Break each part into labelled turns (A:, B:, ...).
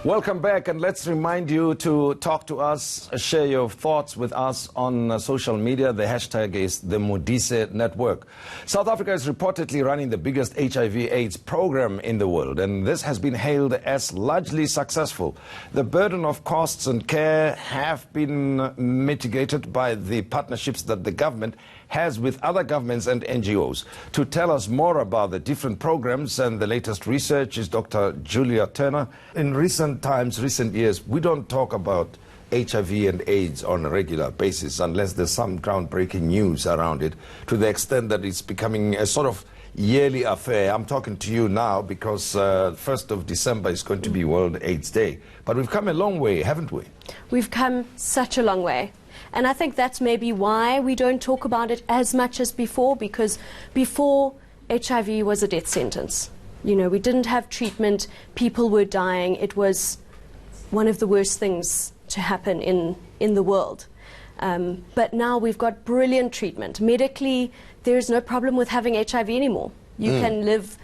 A: Welcome back, and let's remind you to talk to us, share your thoughts with us on social media. The hashtag is the Modise Network. South Africa is reportedly running the biggest HIV/AIDS program in the world, and this has been hailed as largely successful. The burden of costs and care have been mitigated by the partnerships that the government has with other governments and NGOs. To tell us more about the different programs and the latest research is Dr. Julia Turner. In recent years, we don't talk about HIV and AIDS on a regular basis unless there's some groundbreaking news around it, to the extent that it's becoming a sort of yearly affair. I'm talking to you now because 1st of December is going to be World AIDS Day. But we've come a long way, haven't we? We've come such a long way.
B: And I think that's maybe why we don't talk about it as much as before, because before, HIV was a death sentence. You know, we didn't have treatment, people were dying. It was one of the worst things to happen in the world. But now we've got brilliant treatment. Medically, there's no problem with having HIV anymore. You can live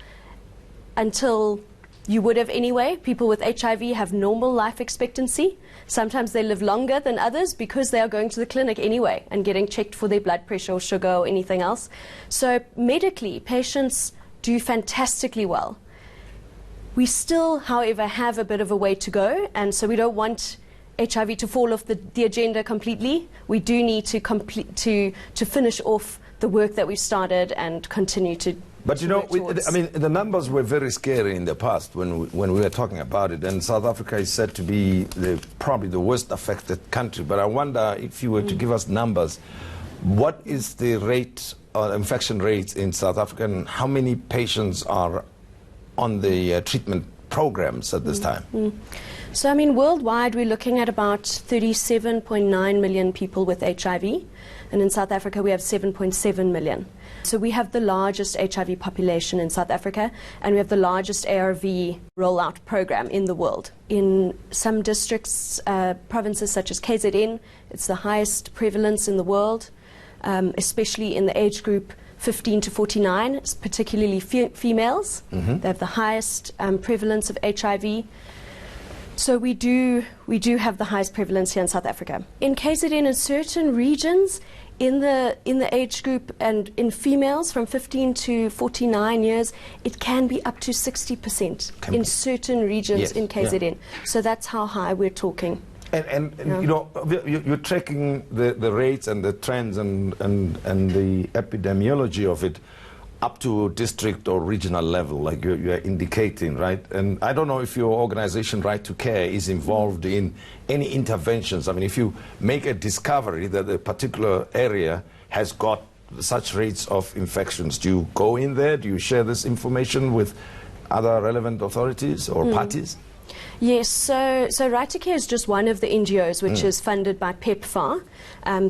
B: until you would have anyway. People with HIV have normal life expectancy. Sometimes they live longer than others because they are going to the clinic anyway and getting checked for their blood pressure or sugar or anything else. So medically, patients do fantastically well. We still, however, have a bit of a way to go, and so we don't want HIV to fall off the agenda completely. We do need to finish off the work that we've started and continue to.
A: But you know, I mean, the numbers were very scary in the past when we were talking about it, and South Africa is said to be probably the worst affected country. But I wonder if you were to give us numbers, what is the rate, infection rates in South Africa, and how many patients are on the treatment programs at this time?
B: So, I mean, worldwide we're looking at about 37.9 million people with HIV, and in South Africa we have 7.7 million. So we have the largest HIV population in South Africa, and we have the largest ARV rollout program in the world. In some districts, provinces such as KZN, it's the highest prevalence in the world, especially in the age group 15 to 49, particularly females. They have the highest prevalence of HIV. So we do have the highest prevalence here in South Africa. In KZN, in certain regions, in the age group and in females from 15 to 49 years, it can be up to 60% in certain regions in KZN. Yeah. So that's how high we're talking.
A: And you know, you're tracking the rates and the trends and the epidemiology of it up to district or regional level, like you're indicating, right? And I don't know if your organization, Right to Care, is involved in any interventions. I mean, if you make a discovery that a particular area has got such rates of infections, do you go in there? Do you share this information with other relevant authorities or parties?
B: Yes, so Right to Care is just one of the NGOs which is funded by PEPFAR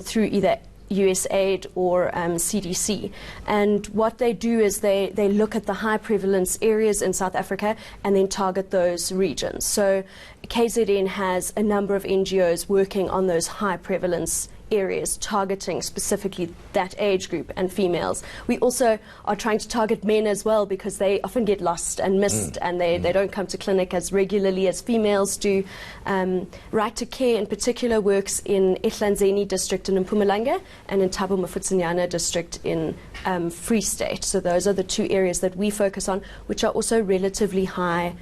B: through either USAID or CDC, and what they do is they look at the high prevalence areas in South Africa and then target those regions. So KZN has a number of NGOs working on those high prevalence areas, targeting specifically that age group and females. We also are trying to target men as well, because they often get lost and missed, and they don't come to clinic as regularly as females do. Right to Care in particular works in Ehlanzeni district in Mpumalanga and in Thabo Mafutsanyana district in Free State. So those are the two areas that we focus on, which are also relatively high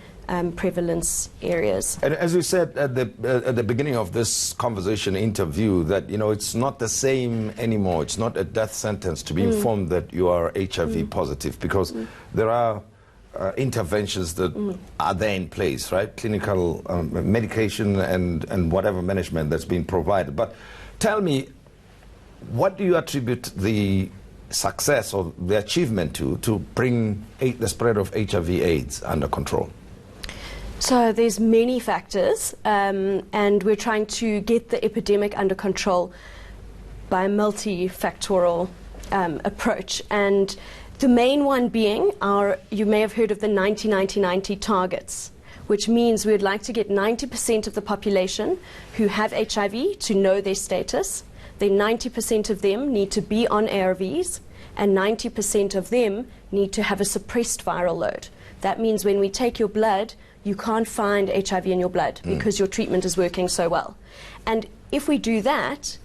B: prevalence areas.
A: And as you said at the beginning of this conversation interview, that you know, it's not the same anymore. It's not a death sentence to be informed that you are HIV positive, because there are interventions that are there in place, right? Clinical medication and whatever management that's been provided. But tell me, what do you attribute the success or the achievement to bring the spread of HIV/AIDS under control?
B: So there's many factors, and we're trying to get the epidemic under control by a multifactorial approach. And the main one being you may have heard of the 90-90-90 targets, which means we'd like to get 90% of the population who have HIV to know their status. Then 90% of them need to be on ARVs, and 90% of them need to have a suppressed viral load. That means when we take your blood, you can't find HIV in your blood because your treatment is working so well. And if we do that,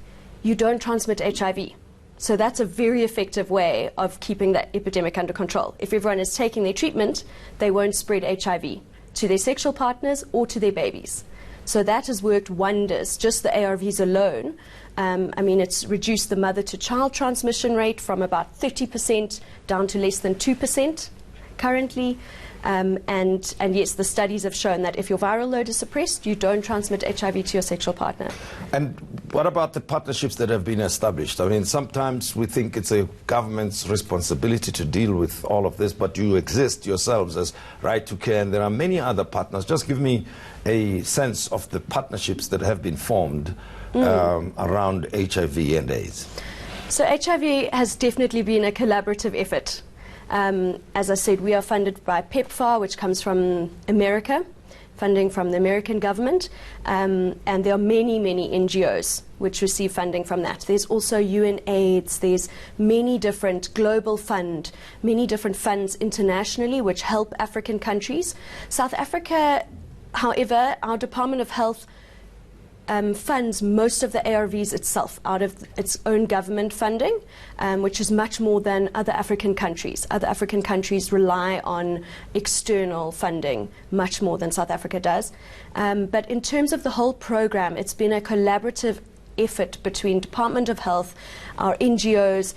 B: you don't transmit HIV. So that's a very effective way of keeping that epidemic under control. If everyone is taking their treatment, they won't spread HIV to their sexual partners or to their babies. So that has worked wonders. Just the ARVs alone, I mean, it's reduced the mother-to-child transmission rate from about 30% down to less than 2% currently. And yes, the studies have shown that if your viral load is suppressed, you don't transmit HIV to your sexual partner.
A: And what about the partnerships that have been established? I mean, sometimes we think it's a government's responsibility to deal with all of this, but you exist yourselves as Right to Care, and there are many other partners. Just give me a sense of the partnerships that have been formed around HIV and AIDS. So
B: HIV has definitely been a collaborative effort. As I said, we are funded by PEPFAR, which comes from America, funding from the American government, and there are many, many NGOs which receive funding from that. There's also UNAIDS, there's many different global fund, many different funds internationally which help African countries. South Africa, however, our Department of Health funds most of the ARVs itself out of its own government funding, which is much more than other African countries. Other African countries rely on external funding much more than South Africa does. But in terms of the whole program, it's been a collaborative effort between Department of Health, our NGOs,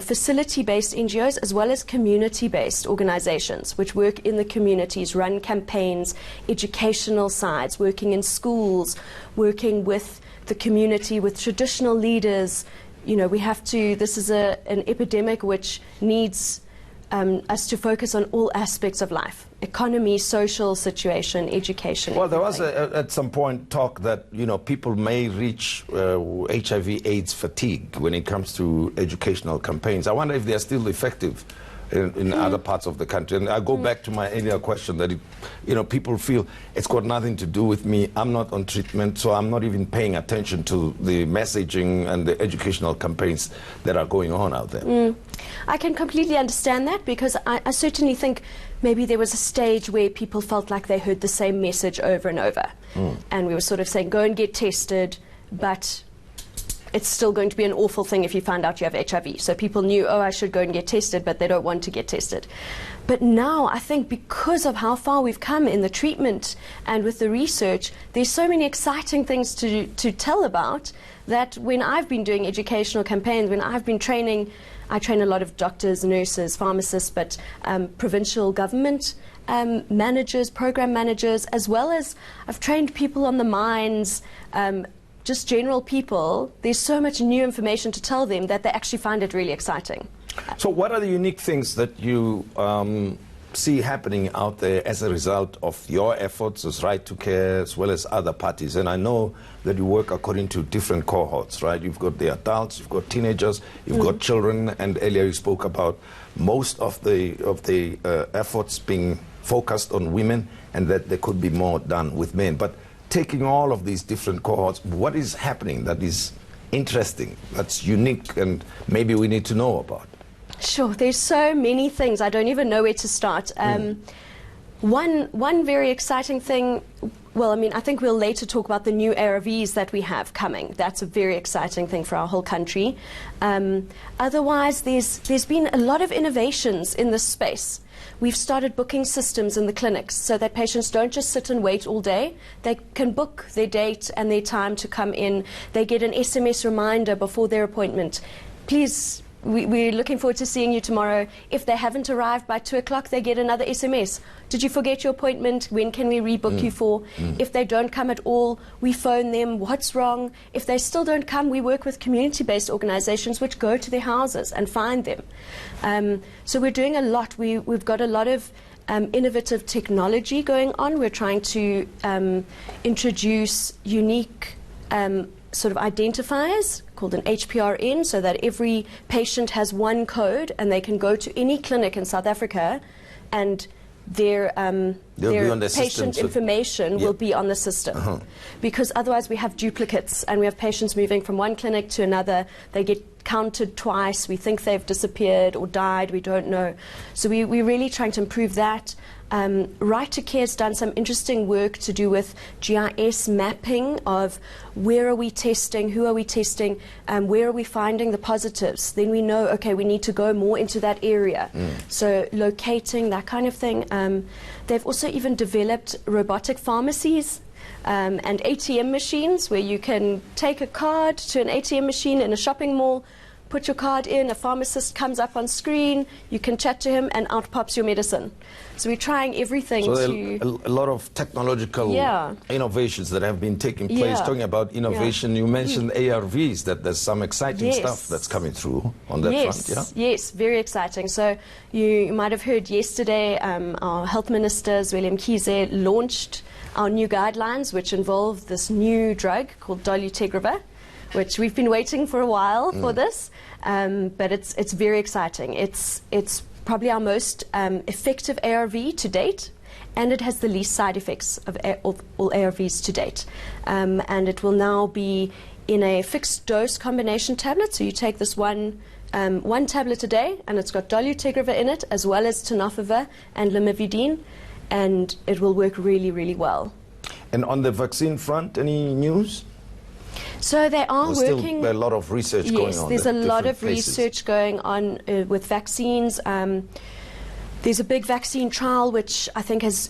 B: facility-based NGOs, as well as community-based organizations which work in the communities, run campaigns, educational sides, working in schools, working with the community, with traditional leaders. You know, we have to, this is an epidemic which needs us to focus on all aspects of life: economy, social situation, education.
A: Well, there was at some point talk that, you know, people may reach HIV/AIDS fatigue when it comes to educational campaigns. I wonder if they are still effective in other parts of the country. And I go back to my earlier question that, you know, people feel it's got nothing to do with me. I'm not on treatment, so I'm not even paying attention to the messaging and the educational campaigns that are going on out there.
B: I can completely understand that, because I certainly think maybe there was a stage where people felt like they heard the same message over and over. And we were sort of saying, go and get tested, but it's still going to be an awful thing if you find out you have HIV. So people knew, oh, I should go and get tested, but they don't want to get tested. But now I think because of how far we've come in the treatment and with the research, there's so many exciting things to tell about that when I've been doing educational campaigns, when I've been training, I train a lot of doctors, nurses, pharmacists, but provincial government managers, program managers, as well as I've trained people on the mines, just general people. There's so much new information to tell them that they actually find it really exciting.
A: So what are the unique things that you see happening out there as a result of your efforts as Right to Care, as well as other parties? And I know that you work according to different cohorts, right? You've got the adults, you've got teenagers, you've got children, and earlier you spoke about most of the efforts being focused on women, and that there could be more done with men. But taking all of these different cohorts, what is happening that is interesting, that's unique, and maybe we need to know about?
B: Sure, there's so many things. I don't even know where to start. One very exciting thing, well, I mean, I think we'll later talk about the new ARVs that we have coming. That's a very exciting thing for our whole country. Otherwise, there's been a lot of innovations in this space. We've started booking systems in the clinics so that patients don't just sit and wait all day. They can book their date and their time to come in. They get an SMS reminder before their appointment. Please, we're looking forward to seeing you tomorrow. If they haven't arrived by 2 o'clock, they get another SMS. Did you forget your appointment? When can we rebook you for? If they don't come at all, we phone them. What's wrong? If they still don't come, we work with community-based organizations which go to their houses and find them. So we're doing a lot. We've got a lot of innovative technology going on. We're trying to introduce unique sort of identifiers called an HPRN, so that every patient has one code and they can go to any clinic in South Africa and their patient information will be on the system. Because otherwise we have duplicates and we have patients moving from one clinic to another. They get counted twice. We think they've disappeared or died. We don't know. So we're really trying to improve that. Right to Care has done some interesting work to do with GIS mapping of where are we testing, who are we testing, where are we finding the positives. Then we know, okay, we need to go more into that area. So locating, that kind of thing. They've also even developed robotic pharmacies and ATM machines where you can take a card to an ATM machine in a shopping mall, put your card in, a pharmacist comes up on screen, you can chat to him, and out pops your medicine. So we're trying everything
A: so
B: to...
A: a lot of technological innovations that have been taking place. Talking about innovation, you mentioned ARVs, that there's some exciting stuff that's coming through on that front,
B: Yes, very exciting. So you might have heard yesterday our Health Minister, William Kize, launched our new guidelines, which involve this new drug called dolutegravir, which we've been waiting for a while for this, but it's very exciting. It's probably our most effective ARV to date, and it has the least side effects of all ARVs to date. And it will now be in a fixed dose combination tablet, so you take this one tablet a day, and it's got dolutegravir in it, as well as tenofovir and lamivudine, and it will work really, really well.
A: And on the vaccine front, any news?
B: So they are working...
A: Still a lot of research going on.
B: Yes, there's a lot of research going on with vaccines. There's a big vaccine trial which I think is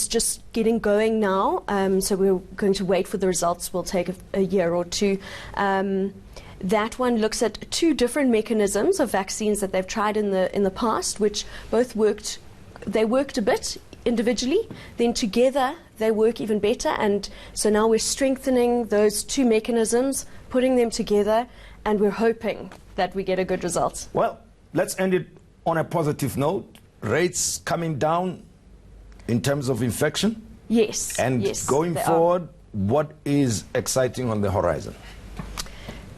B: just getting going now. So we're going to wait for the results. Will take a year or two. That one looks at two different mechanisms of vaccines that they've tried in the past, which both worked. They worked a bit individually, then together they work even better, and so now we're strengthening those two mechanisms, putting them together, and we're hoping that we get a good result.
A: Well, let's end it on a positive note. Rates coming down in terms of infection?
B: Yes.
A: And going forward, what is exciting on the horizon?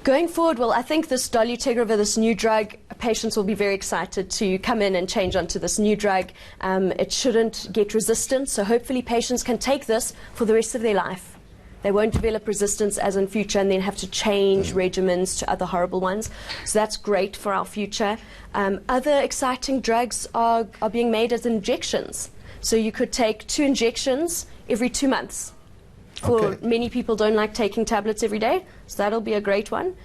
B: Going forward, well, I think this dolutegravir, this new drug, patients will be very excited to come in and change onto this new drug. It shouldn't get resistance, so hopefully patients can take this for the rest of their life. They won't develop resistance as in future and then have to change regimens to other horrible ones. So that's great for our future. Other exciting drugs are being made as injections. So you could take 2 injections every 2 months. Many people don't like taking tablets every day, so that'll be a great one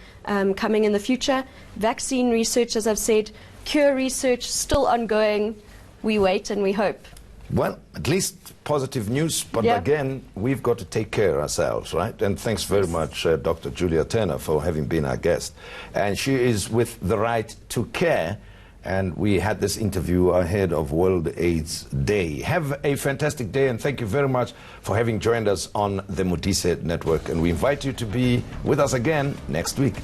B: coming in the future. Vaccine research, as I've said, cure research still ongoing. We wait and we hope.
A: Well, at least positive news, but again, we've got to take care of ourselves, right? And thanks very much, Dr. Julia Turner, for having been our guest. And she is with The Right to Care, and we had this interview ahead of World AIDS Day. Have a fantastic day, and thank you very much for having joined us on the Modise Network. And we invite you to be with us again next week.